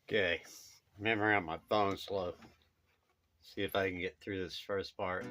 Okay, remember on my phone slow. See if I can get through this first part.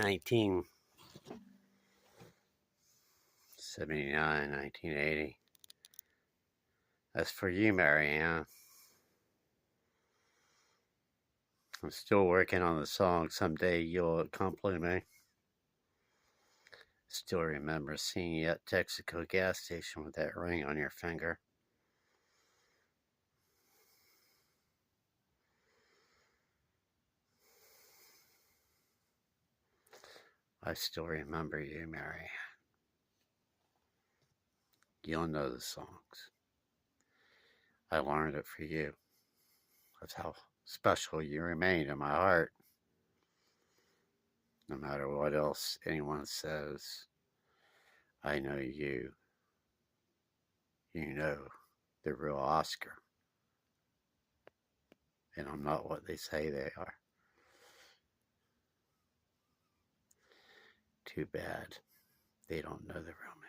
1979, 1980. That's for you, Maryanne. I'm still working on the song. Someday you'll accompany me. Still remember seeing you at Texaco gas station with that ring on your finger. I still remember you, Mary. You'll know the songs. I learned it for you. That's how special you remain in my heart. No matter what else anyone says, I know you. You know the real Oscar. And I'm not what they say they are. Too bad they don't know the real me.